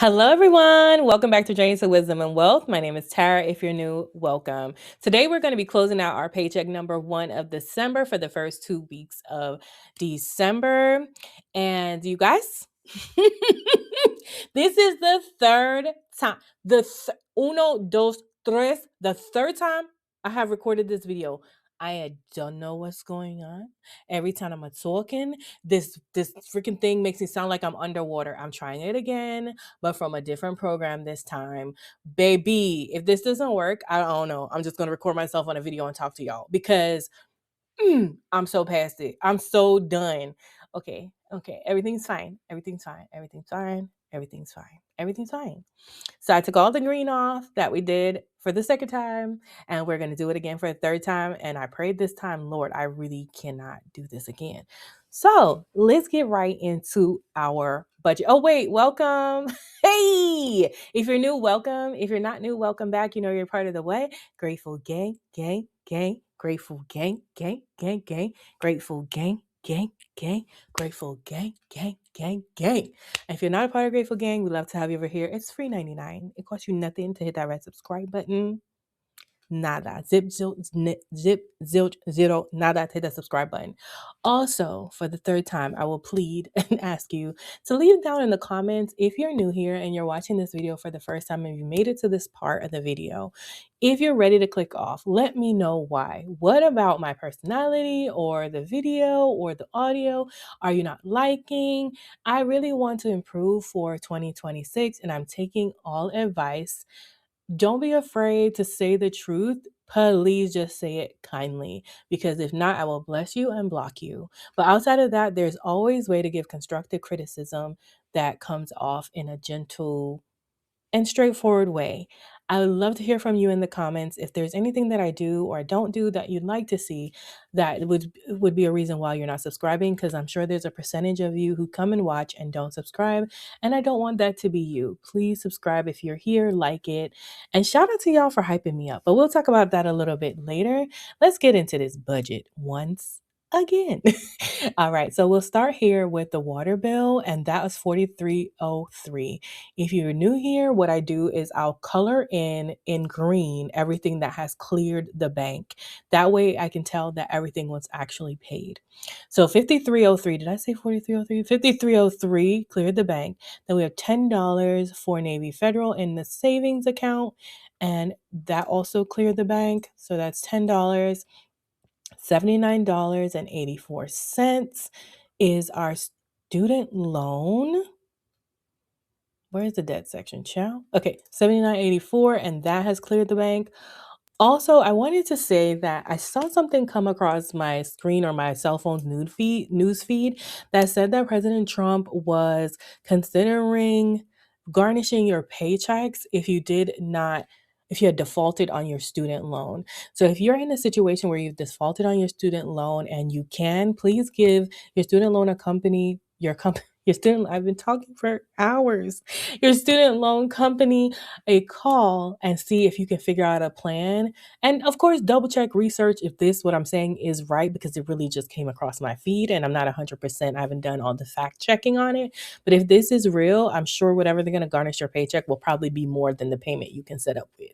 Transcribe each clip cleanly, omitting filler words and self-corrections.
Hello, everyone. Welcome back to Journeys to Wisdom and Wealth. My name is Tara. If you're new, welcome. Today, we're going to be closing out our paycheck number 1 of December for the first 2 weeks of December. And you guys, this is the third time, uno, dos, tres, the third time I have recorded this video. I don't know what's going on. Every time I'm talking, this freaking thing makes me sound like I'm underwater. I'm trying it again, but from a different program this time. Baby, if this doesn't work, I don't know. I'm just going to record myself on a video and talk to y'all because I'm so past it. I'm so done. Okay. Everything's fine. Everything's fine. Everything's fine. Everything's fine. Everything's fine. So I took all the green off that we did for the second time, and we're going to do it again for a third time. And I prayed this time, Lord, I really cannot do this again. So let's get right into our budget. Oh, wait, welcome. Hey, if you're new, welcome. If you're not new, welcome back. You know, you're part of the what? Grateful gang, gang, gang, grateful gang, gang, gang, gang, grateful gang, gang, gang, grateful gang, gang, gang, gang. And if you're not a part of Grateful Gang, we'd love to have you over here. It's free $99. It costs you nothing to hit that red subscribe button. Nada. Zip, zilch, zero, nada to hit that subscribe button. Also, for the third time, I will plead and ask you to leave down in the comments if you're new here and you're watching this video for the first time and you made it to this part of the video. If you're ready to click off, let me know why. What about my personality or the video or the audio are you not liking? I really want to improve for 2026 and I'm taking all advice. Don't be afraid to say the truth. Please just say it kindly, because if not, I will bless you and block you. But outside of that, there's always way to give constructive criticism that comes off in a gentle and straightforward way. I would love to hear from you in the comments if there's anything that I do or don't do that you'd like to see that would be a reason why you're not subscribing, because I'm sure there's a percentage of you who come and watch and don't subscribe, and I don't want that to be you. Please subscribe if you're here, like it, and shout out to y'all for hyping me up. But we'll talk about that a little bit later. Let's get into this budget once again. All right, so we'll start here with the water bill, and that was $43.03. If you're new here, what I do is I'll color in green everything that has cleared the bank. That way I can tell that everything was actually paid. So 5303, did I say 4303? 5303 cleared the bank. Then we have $10 for Navy Federal in the savings account, and that also cleared the bank. So that's $10. $79.84 is our student loan. Where's the debt section, child? Okay, $79.84, and that has cleared the bank. Also, I wanted to say that I saw something come across my screen or my cell phone's news feed that said that President Trump was considering garnishing your paychecks if you had defaulted on your student loan. So if you're in a situation where you've defaulted on your student loan and you can, please give your student loan company, I've been talking for hours, your student loan company a call and see if you can figure out a plan. And of course, double check, research if what I'm saying is right, because it really just came across my feed and I'm not 100%, I haven't done all the fact checking on it. But if this is real, I'm sure whatever they're going to garnish your paycheck will probably be more than the payment you can set up with.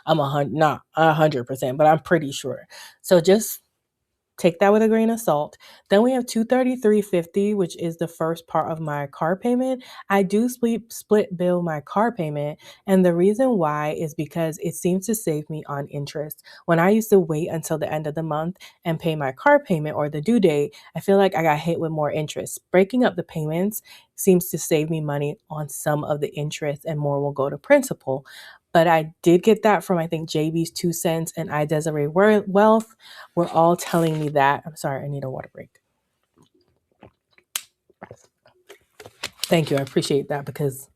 I'm not 100%, but I'm pretty sure. So just take that with a grain of salt. Then we have $233.50, which is the first part of my car payment. I do split bill my car payment, and the reason why is because it seems to save me on interest. When I used to wait until the end of the month and pay my car payment or the due date, I feel like I got hit with more interest. Breaking up the payments seems to save me money on some of the interest, and more will go to principal. But I did get that from, I think, JB's 2 cents and I Desiree Wealth were all telling me that. I'm sorry, I need a water break. Thank you. I appreciate that because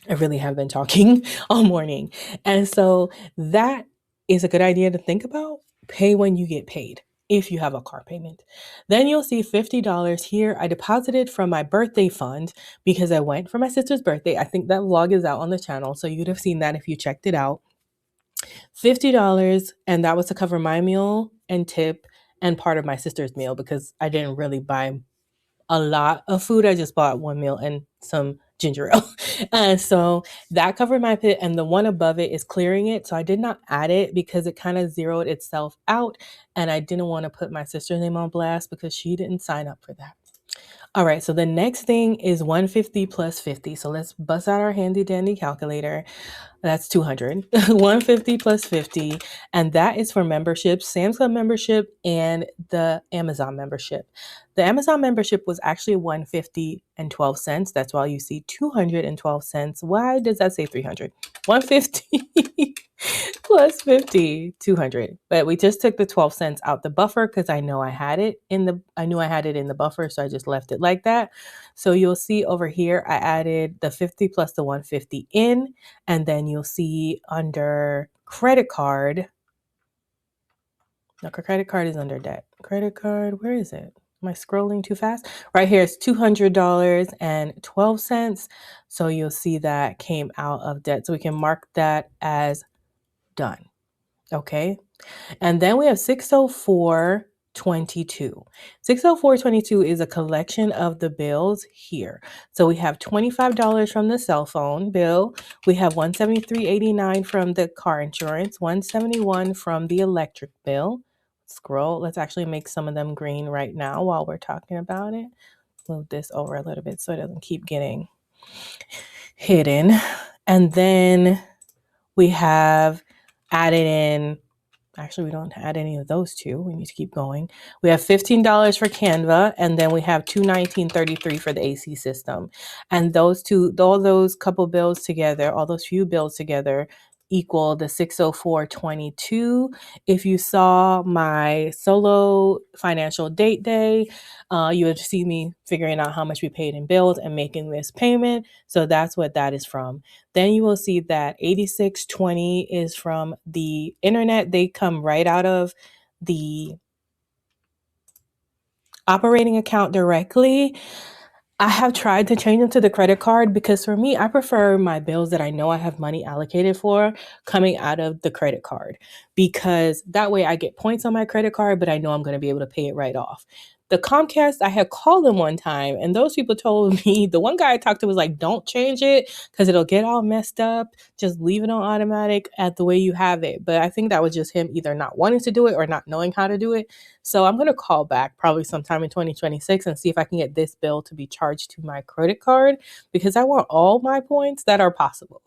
I really have been talking all morning. And so that is a good idea to think about. Pay when you get paid if you have a car payment. Then you'll see $50 here. I deposited from my birthday fund because I went for my sister's birthday. I think that vlog is out on the channel, so you'd have seen that if you checked it out. $50, and that was to cover my meal and tip and part of my sister's meal because I didn't really buy a lot of food. I just bought one meal and some ginger ale. So that covered my pit, and the one above it is clearing it. So I did not add it because it kind of zeroed itself out, and I didn't want to put my sister's name on blast because she didn't sign up for that. All right, so the next thing is 150 plus 50. So let's bust out our handy dandy calculator. That's 200. 150 plus 50. And that is for memberships, Sam's Club membership and the Amazon membership. The Amazon membership was actually 150 and 12 cents. That's why you see 212 cents. Why does that say 300? 150 plus 50, 200. But we just took the 12 cents out the buffer because I knew I had it in the buffer, so I just left it like that. So you'll see over here I added the 50 plus the 150 in, and then you'll see under credit card. No, credit card is under debt. Credit card, where is it? Am I scrolling too fast? Right here, it's $200.12. So you'll see that came out of debt. So we can mark that as done. Okay. And then we have 604.22. 604.22 is a collection of the bills here. So we have $25 from the cell phone bill. We have $173.89 from the car insurance, $171 from the electric bill. Scroll. Let's actually make some of them green right now while we're talking about it. Move this over a little bit so it doesn't keep getting hidden. And then we have added in, actually, we don't add any of those two. We need to keep going. We have $15 for Canva, and then we have $219.33 for the AC system. And those two, all those couple bills together, all those few bills together equal the 604.22. If you saw my solo financial date day, you would see me figuring out how much we paid in bills and making this payment. So that's what that is from. Then you will see that 8620 is from the internet. They come right out of the operating account directly. I have tried to change them to the credit card because for me, I prefer my bills that I know I have money allocated for coming out of the credit card, because that way I get points on my credit card, but I know I'm going to be able to pay it right off. The Comcast, I had called them one time, and those people told me, the one guy I talked to was like, don't change it because it'll get all messed up. Just leave it on automatic at the way you have it. But I think that was just him either not wanting to do it or not knowing how to do it. So I'm going to call back probably sometime in 2026 and see if I can get this bill to be charged to my credit card, because I want all my points that are possible.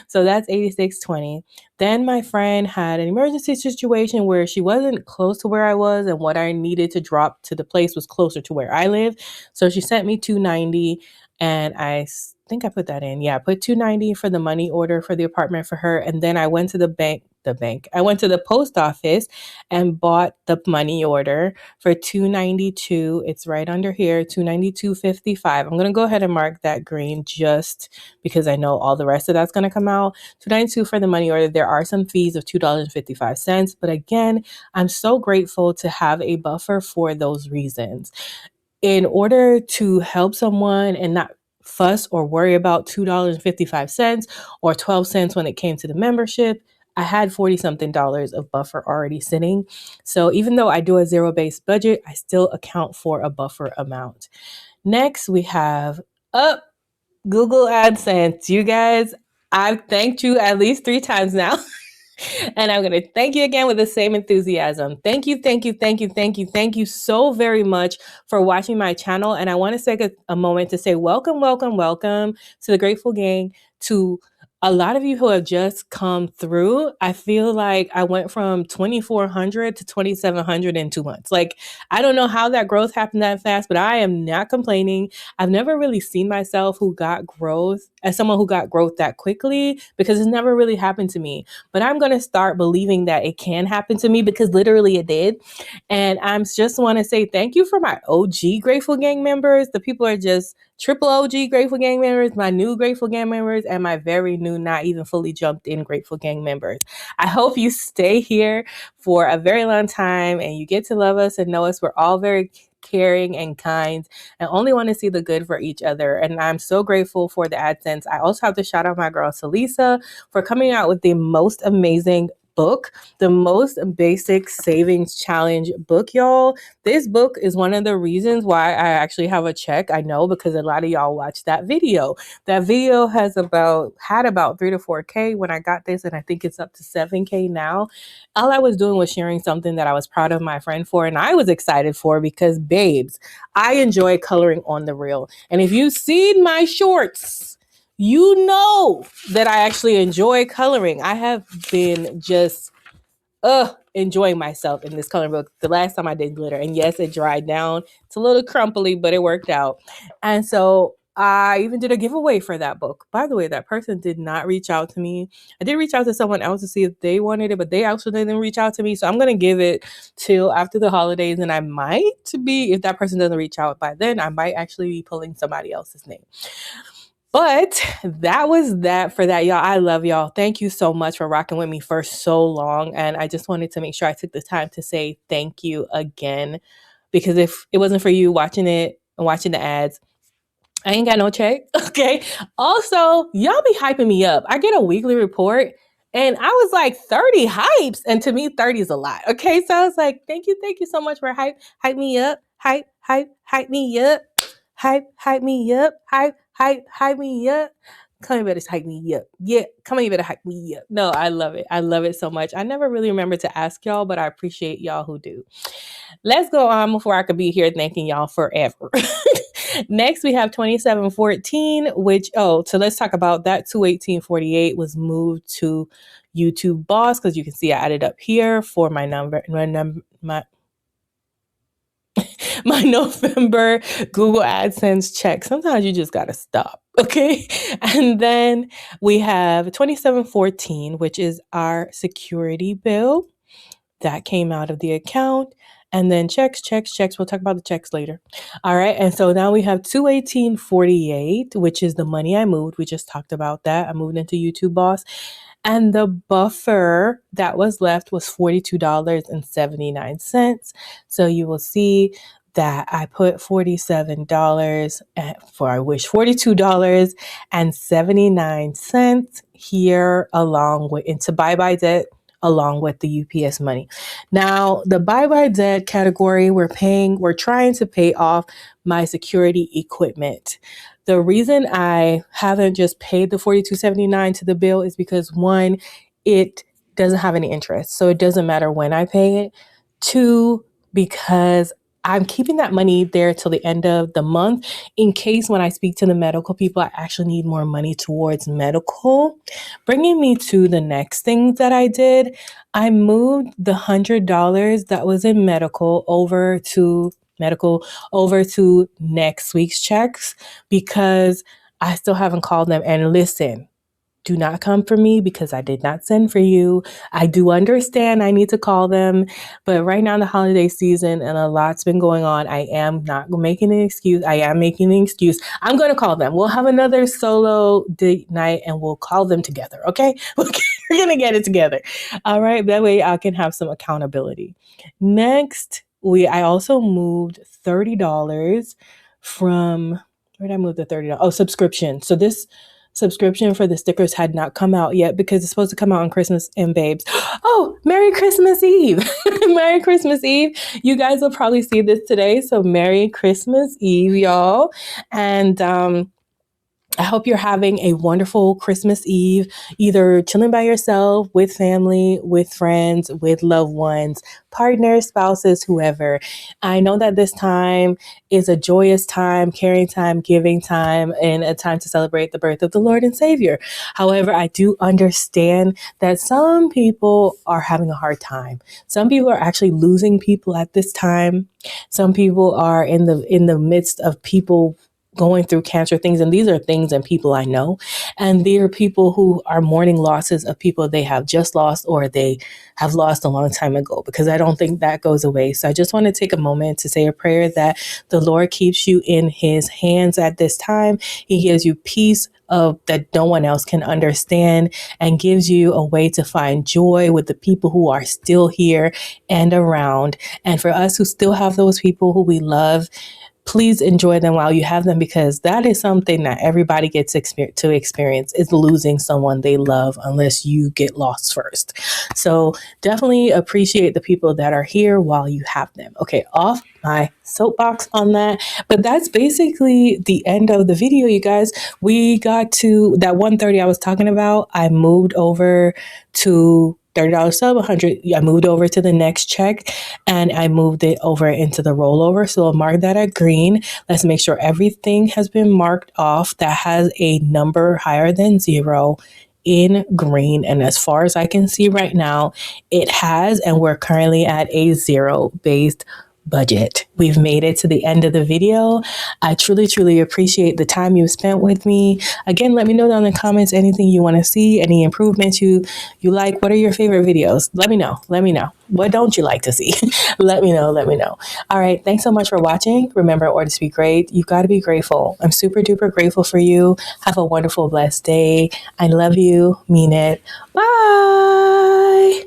So that's 8620. Then my friend had an emergency situation where she wasn't close to where I was, and what I needed to drop to the place was closer to where I live. So she sent me $290, and I think I put that in. Yeah, I put $290 for the money order for the apartment for her. And then I went to the bank. I went to the post office and bought the money order for $292. It's right under here, $292.55. I'm going to go ahead and mark that green just because I know all the rest of that's going to come out. $292 for the money order. There are some fees of $2.55. But again, I'm so grateful to have a buffer for those reasons. In order to help someone and not fuss or worry about $2.55 or 12 cents when it came to the membership, I had 40 something dollars of buffer already sitting. So even though I do a zero-based budget, I still account for a buffer amount. Next, we have Google AdSense. You guys, I've thanked you at least 3 times now. And I'm going to thank you again with the same enthusiasm. Thank you, thank you, thank you, thank you, thank you so very much for watching my channel. And I want to take a moment to say welcome, welcome, welcome to the Grateful Gang, to a lot of you who have just come through. I feel like I went from 2,400 to 2,700 in 2 months. Like, I don't know how that growth happened that fast, but I am not complaining. I've never really seen myself as someone who got growth that quickly, because it's never really happened to me. But I'm going to start believing that it can happen to me, because literally it did. And I just want to say thank you for my OG Grateful Gang members. The people are just triple OG Grateful Gang members, my new Grateful Gang members, and my very new, not even fully jumped in Grateful Gang members. I hope you stay here for a very long time and you get to love us and know us. We're all very caring and kind and only want to see the good for each other. And I'm so grateful for the AdSense. I also have to shout out my girl Salisa for coming out with the most amazing book, the Most Basic Savings Challenge book, y'all. This book is one of the reasons why I actually have a check. I know because a lot of y'all watched that video. That video had about 3 to 4K when I got this, and I think it's up to 7K now. All I was doing was sharing something that I was proud of my friend for, and I was excited for because, babes, I enjoy coloring on the reel. And if you've seen my shorts, you know that I actually enjoy coloring. I have been just enjoying myself in this coloring book. The last time I did glitter, and yes, it dried down. It's a little crumply, but it worked out. And so I even did a giveaway for that book. By the way, that person did not reach out to me. I did reach out to someone else to see if they wanted it, but they also didn't reach out to me. So I'm going to give it till after the holidays, and I might be, if that person doesn't reach out by then, I might actually be pulling somebody else's name. But that was that for that, y'all. I love y'all. Thank you so much for rocking with me for so long. And I just wanted to make sure I took the time to say thank you again, because if it wasn't for you watching it and watching the ads, I ain't got no check. Okay. Also, y'all be hyping me up. I get a weekly report and I was like 30 hypes. And to me, 30 is a lot. Okay. So I was like, thank you so much for hype me up. Hype me up. Hype me up. Hype me up. Come on, you better hype me up. Yeah, come on, you better hype me up. No, I love it. I love it so much. I never really remember to ask y'all, but I appreciate y'all who do. Let's go on before I could be here thanking y'all forever. Next, we have 2714, so let's talk about that. 21848 was moved to YouTube Boss, because you can see I added up here for my November Google AdSense check. Sometimes you just got to stop. Okay. And then we have 2714, which is our security bill that came out of the account. And then checks. We'll talk about the checks later. All right. And so now we have 21848, which is the money I moved. We just talked about that. I moved into YouTube Boss. And the buffer that was left was $42.79. So you will see that I put $42.79 here along with into bye-bye debt, along with the UPS money. Now, the bye-bye debt category, we're trying to pay off my security equipment. The reason I haven't just paid the $42.79 to the bill is because, one, it doesn't have any interest, so it doesn't matter when I pay it. Two, because I'm keeping that money there till the end of the month in case when I speak to the medical people, I actually need more money towards medical. Bringing me to the next thing that I did, I moved the $100 that was in medical over to next week's checks, because I still haven't called them. And listen, do not come for me because I did not send for you. I do understand I need to call them, but right now in the holiday season and a lot's been going on, I am not making an excuse. I am making an excuse. I'm going to call them. We'll have another solo date night and we'll call them together. Okay. We're going to get it together. All right. That way I can have some accountability. Next, I also moved $30 from, where did I move the $30? Oh, subscription. So this subscription for the stickers had not come out yet because it's supposed to come out on Christmas. And babes, oh, Merry Christmas Eve. Merry Christmas Eve. You guys will probably see this today. So Merry Christmas Eve, y'all. And I hope you're having a wonderful Christmas Eve, either chilling by yourself, with family, with friends, with loved ones, partners, spouses, whoever. I know that this time is a joyous time, caring time, giving time, and a time to celebrate the birth of the Lord and Savior. However, I do understand that some people are having a hard time. Some people are actually losing people at this time. Some people are in the midst of people going through cancer things. And these are things and people I know. And there are people who are mourning losses of people they have just lost or they have lost a long time ago, because I don't think that goes away. So I just want to take a moment to say a prayer that the Lord keeps you in his hands at this time. He gives you peace that no one else can understand, and gives you a way to find joy with the people who are still here and around. And for us who still have those people who we love, please enjoy them while you have them, because that is something that everybody gets to experience, is losing someone they love unless you get lost first. So definitely appreciate the people that are here while you have them. Okay, off my soapbox on that. But that's basically the end of the video, you guys. We got to that 130 I was talking about. I moved over to $30 sub, 100. I moved over to the next check and I moved it over into the rollover. So I'll mark that at green. Let's make sure everything has been marked off that has a number higher than 0 in green. And as far as I can see right now, it has, and we're currently at a 0 based budget. We've made it to the end of the video. I truly, truly appreciate the time you spent with me. Again, let me know down in the comments anything you want to see, any improvements you like. What are your favorite videos? Let me know. Let me know. What don't you like to see? Let me know. Let me know. All right. Thanks so much for watching. Remember, in order to be great, you've got to be grateful. I'm super duper grateful for you. Have a wonderful, blessed day. I love you. Mean it. Bye.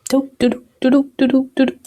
Do, do, do, do, do, do, do, do.